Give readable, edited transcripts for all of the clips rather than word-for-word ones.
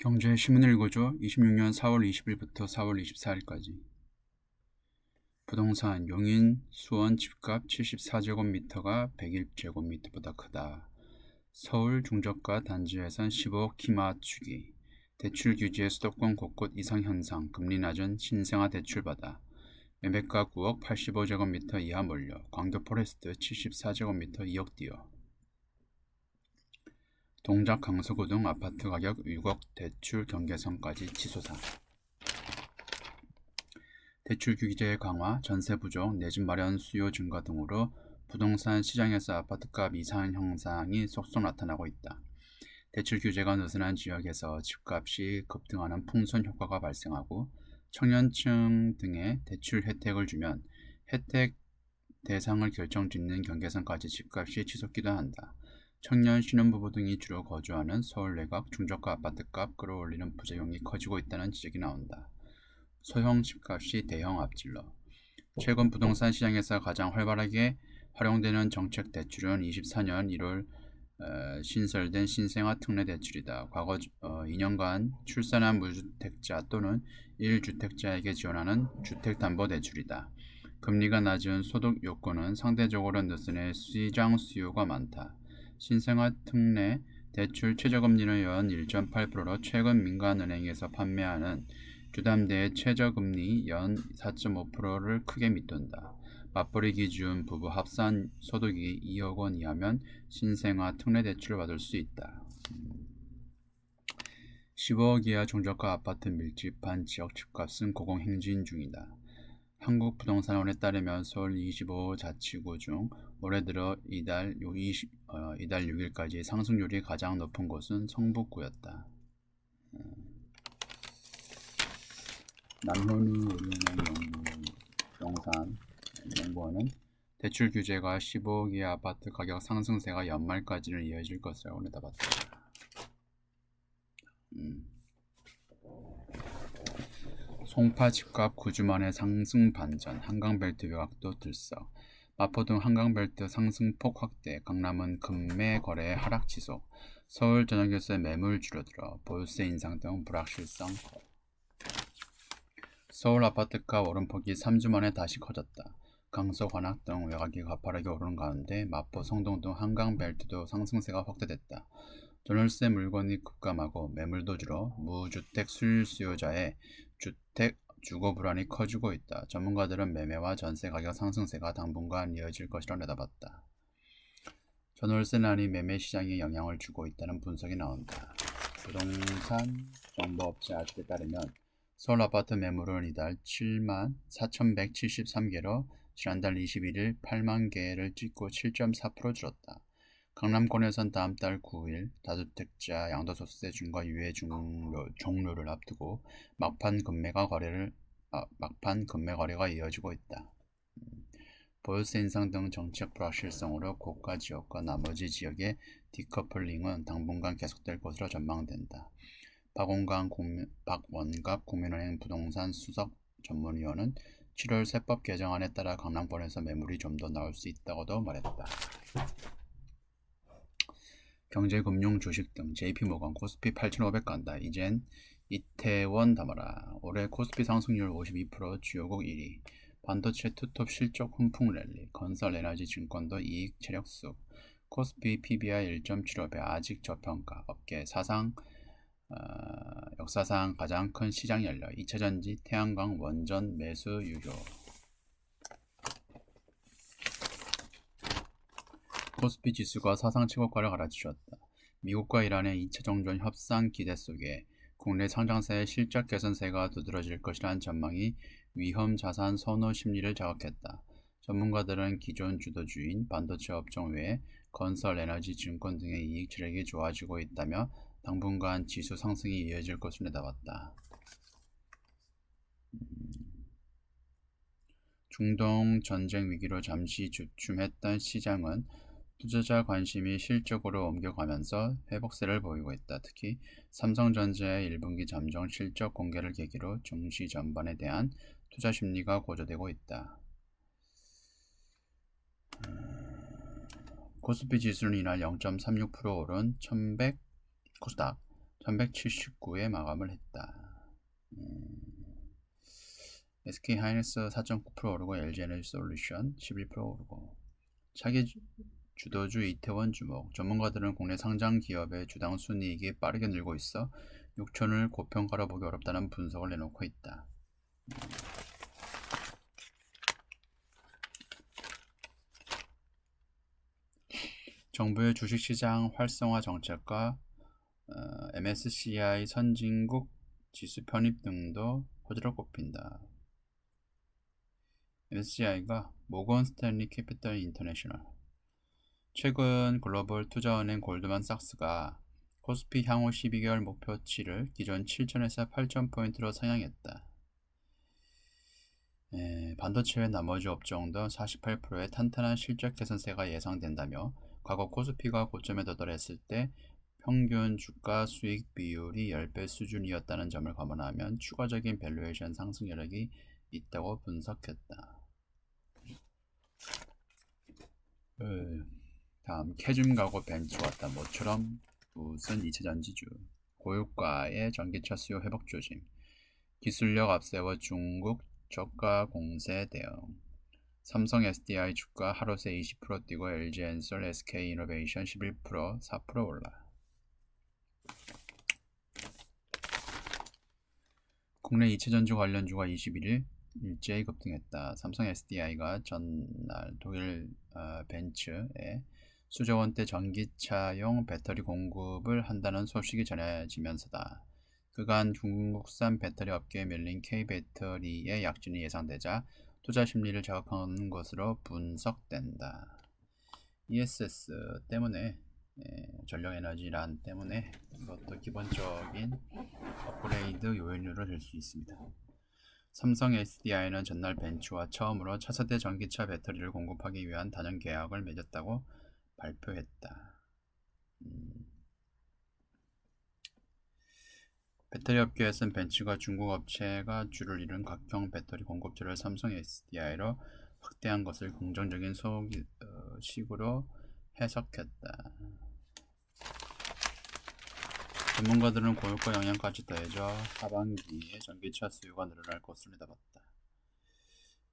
경제신문을 읽어줘. 26년 4월 20일부터 4월 24일까지. 부동산 용인 수원 집값 74제곱미터가 101제곱미터보다 크다. 서울 중저가 단지에선 15억 키 맞추기. 대출 규제의 수도권 곳곳 이상 현상. 금리 낮은 신생아 대출받아. 매매가 9억 85제곱미터 이하 몰려. 광교 포레스트 74제곱미터 2억 뛰어. 동작 강서구 등 아파트 가격 6억 대출 경계선까지 치솟아. 대출 규제 강화, 전세 부족, 내 집 마련 수요 증가 등으로 부동산 시장에서 아파트값 이상 현상이 속속 나타나고 있다. 대출 규제가 느슨한 지역에서 집값이 급등하는 풍선 효과가 발생하고 청년층 등의 대출 혜택을 주면 혜택 대상을 결정짓는 경계선까지 집값이 치솟기도 한다. 청년 신혼부부 등이 주로 거주하는 서울 내각 중저가 아파트값 끌어올리는 부작용이 커지고 있다는 지적이 나온다. 소형 집값이 대형 앞질러. 최근 부동산 시장에서 가장 활발하게 활용되는 정책 대출은 24년 1월 신설된 신생아 특례 대출이다. 과거 2년간 출산한 무주택자 또는 1주택자에게 지원하는 주택담보대출이다. 금리가 낮은 소득 요건은 상대적으로 느슨해 시장 수요가 많다. 신생아 특례 대출 최저금리는 연 1.8%로 최근 민간은행에서 판매하는 주담대의 최저금리 연 4.5%를 크게 밑돈다. 맞벌이 기준 부부 합산 소득이 2억 원 이하면 신생아 특례 대출을 받을 수 있다. 15억 이하 중저가 아파트 밀집한 지역 집값은 고공행진 중이다. 한국부동산원에 따르면 서울 25자치구 중 올해 들어 이달 6일까지 상승률이 가장 높은 곳은 성북구였다. 남현우 의료은행 연구원은 대출 규제가 15억 이하 아파트 가격 상승세가 연말까지는 이어질 것이라고 내다봤다. 송파 집값 9주 만에 상승 반전, 한강벨트 외곽도 들썩. 마포 등 한강벨트 상승폭 확대, 강남은 금매 거래 하락 지속, 서울 전역에서 매물 줄어들어, 보유세 인상 등 불확실성. 서울 아파트값 오름폭이 3주 만에 다시 커졌다. 강서, 관악 등 외곽이 가파르게 오르는 가운데 마포, 성동 등 한강벨트도 상승세가 확대됐다. 전월세 물건이 급감하고 매물도 줄어 무주택 수요자의 주택 주거 불안이 커지고 있다. 전문가들은 매매와 전세 가격 상승세가 당분간 이어질 것이라 내다봤다. 전월세난이 매매 시장에 영향을 주고 있다는 분석이 나온다. 부동산 정보업체 아직에 따르면 서울 아파트 매물은 이달 7만 4,173개로 지난달 21일 8만 개를 찍고 7.4% 줄었다. 강남권에선 다음 달 9일 다주택자 양도소득세 중과 유예 종료를 앞두고 막판 금매 거래가 이어지고 있다. 보유세 인상 등 정책 불확실성으로 고가 지역과 나머지 지역의 디커플링은 당분간 계속될 것으로 전망된다. 박원갑 국민은행 부동산 수석 전문위원은 7월 세법 개정안에 따라 강남권에서 매물이 좀 더 나올 수 있다고도 말했다. 경제금융 주식 등 JP모건 코스피 8,500 간다. 이젠 이태원 담아라. 올해 코스피 상승률 52%, 주요국 1위. 반도체 투톱 실적 훈풍 랠리. 건설 에너지 증권도 이익 체력수. 코스피 PBR 1.75배 아직 저평가. 업계 역사상 가장 큰 시장 열려. 2차전지 태양광 원전 매수 유효. 코스피 지수가 사상 최고가를 갈아치웠다. 미국과 이란의 2차 정전 협상 기대 속에 국내 상장사의 실적 개선세가 두드러질 것이라는 전망이 위험 자산 선호 심리를 자극했다. 전문가들은 기존 주도주인 반도체 업종 외에 건설, 에너지, 증권 등의 이익 체력이 좋아지고 있다며 당분간 지수 상승이 이어질 것으로 내다봤다. 중동 전쟁 위기로 잠시 주춤했던 시장은 투자자 관심이 실적으로 옮겨가면서 회복세를 보이고 있다. 특히 삼성전자의 1분기 잠정 실적 공개를 계기로 증시 전반에 대한 투자 심리가 고조되고 있다. 코스피 지수는 이날 0.36% 오른 코스닥 1179에 마감을 했다. SK하이닉스 4.9% 오르고 LG에너지솔루션 11% 오르고. 차기 주도주 이태원 주목. 전문가들은 국내 상장 기업의 주당 순이익이 빠르게 늘고 있어 6천을 고평가로 보기 어렵다는 분석을 내놓고 있다. 정부의 주식시장 활성화 정책과 MSCI 선진국 지수 편입 등도 호재로 꼽힌다. MSCI가 모건 스탠리 캐피털 인터내셔널. 최근 글로벌 투자은행 골드만삭스가 코스피 향후 12개월 목표치를 기존 7,000에서 8,000포인트로 상향했다. 반도체의 나머지 업종도 48%의 탄탄한 실적 개선세가 예상된다며 과거 코스피가 고점에 도달했을 때 평균 주가 수익 비율이 10배 수준이었다는 점을 감안하면 추가적인 밸류에이션 상승 여력이 있다고 분석했다. 다음 캐즘 가구 벤츠 왔다. 모처럼 무슨 이체전지주. 고유가의 전기차 수요 회복 조짐. 기술력 앞세워 중국 저가 공세 대응. 삼성 SDI 주가 하루 새 20% 뛰고 LG엔솔 SK이노베이션 11% 4% 올라. 국내 이체전지 관련주가 21일 일제히 급등했다. 삼성 SDI가 전날 독일 벤츠에 수조 원대 전기차용 배터리 공급을 한다는 소식이 전해지면서다. 그간 중국산 배터리 업계에 밀린 K배터리의 약진이 예상되자 투자 심리를 자극하는 것으로 분석된다. ESS 때문에 전력에너지란 때문에 이것도 기본적인 업그레이드 요인으로 될 수 있습니다. 삼성 SDI는 전날 벤츠와 처음으로 차세대 전기차 배터리를 공급하기 위한 단연 계약을 맺었다고 발표했다. 배터리 업계에서는 벤츠가 중국 업체가 주를 이룬 각형 배터리 공급처를 삼성 SDI로 확대한 것을 긍정적인 소식으로 해석했다. 전문가들은 고유가 영향까지 더해져 하반기에 전기차 수요가 늘어날 것으로 내다봤다.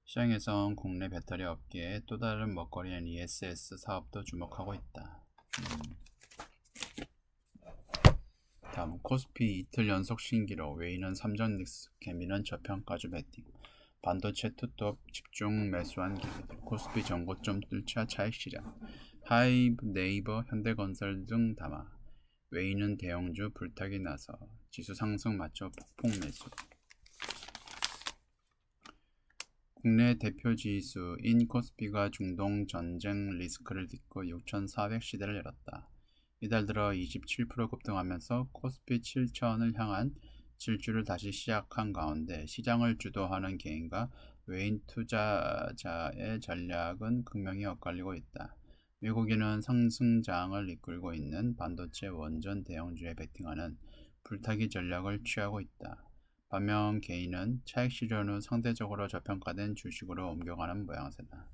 시장에선 국내 배터리 업계의 또 다른 먹거리인 ESS 사업도 주목하고 있다. 다음 코스피 이틀 연속 신기록. 웨이는 삼성닉스, 개미는 저평가주 베팅. 반도체 투톱 집중 매수한 기회들. 코스피 전고점 뚫자 차익 시장. 하이브, 네이버, 현대건설 등 담아. 웨이는 대형주 불타기 나서 지수 상승 맞춰 폭풍 매수. 국내 대표 지수인 코스피가 중동 전쟁 리스크를 딛고 6,400시대를 열었다. 이달 들어 27% 급등하면서 코스피 7,000을 향한 질주를 다시 시작한 가운데 시장을 주도하는 개인과 외인 투자자의 전략은 극명히 엇갈리고 있다. 외국인은 상승장을 이끌고 있는 반도체 원전 대형주에 베팅하는 불타기 전략을 취하고 있다. 반면 개인은 차익 실현 후 상대적으로 저평가된 주식으로 옮겨가는 모양새다.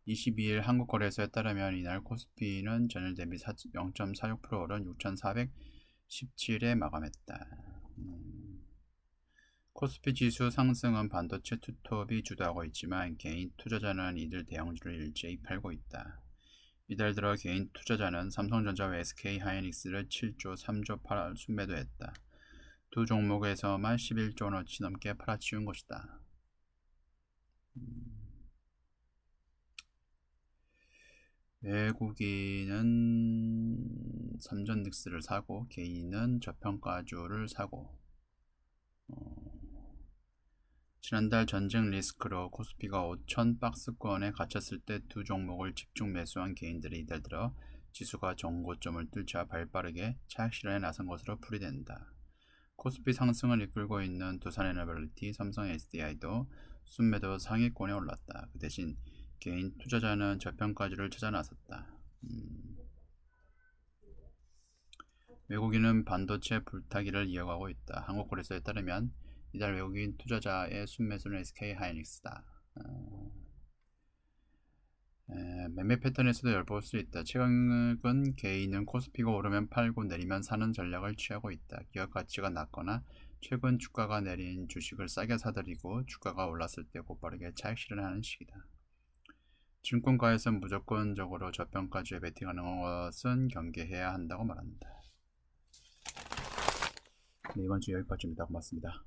22일 한국거래소에 따르면 이날 코스피는 전일 대비 0.46% 오른 6,417에 마감했다. 코스피 지수 상승은 반도체 투톱이 주도하고 있지만 개인 투자자는 이들 대형주를 일제히 팔고 있다. 이달 들어 개인 투자자는 삼성전자와 SK하이닉스를 7조 3조 팔아 순매도했다. 두 종목에서만 11조 원어치 넘게 팔아치운 것이다. 외국인은 삼전닉스를 사고 개인은 저평가주를 사고. 지난달 전쟁 리스크로 코스피가 5,000 박스권에 갇혔을 때 두 종목을 집중 매수한 개인들이 이달 들어 지수가 정고점을 뚫자 발빠르게 차익 실현에 나선 것으로 풀이된다. 코스피 상승을 이끌고 있는 두산에너빌리티, 삼성 SDI도 순매도 상위권에 올랐다. 그 대신 개인 투자자는 저평가주를 찾아 나섰다. 외국인은 반도체 불타기를 이어가고 있다. 한국거래소에 따르면 이달 외국인 투자자의 순매수는 SK하이닉스다. 매매 패턴에서도 엿볼 수 있다. 최근 개인은 코스피가 오르면 팔고 내리면 사는 전략을 취하고 있다. 기업 가치가 낮거나 최근 주가가 내린 주식을 싸게 사들이고 주가가 올랐을 때 곧바르게 차익 실현하는 시기다. 증권가에선 무조건적으로 저평가주에 베팅하는 것은 경계해야 한다고 말한다. 네, 이번 주 여기까지입니다. 고맙습니다.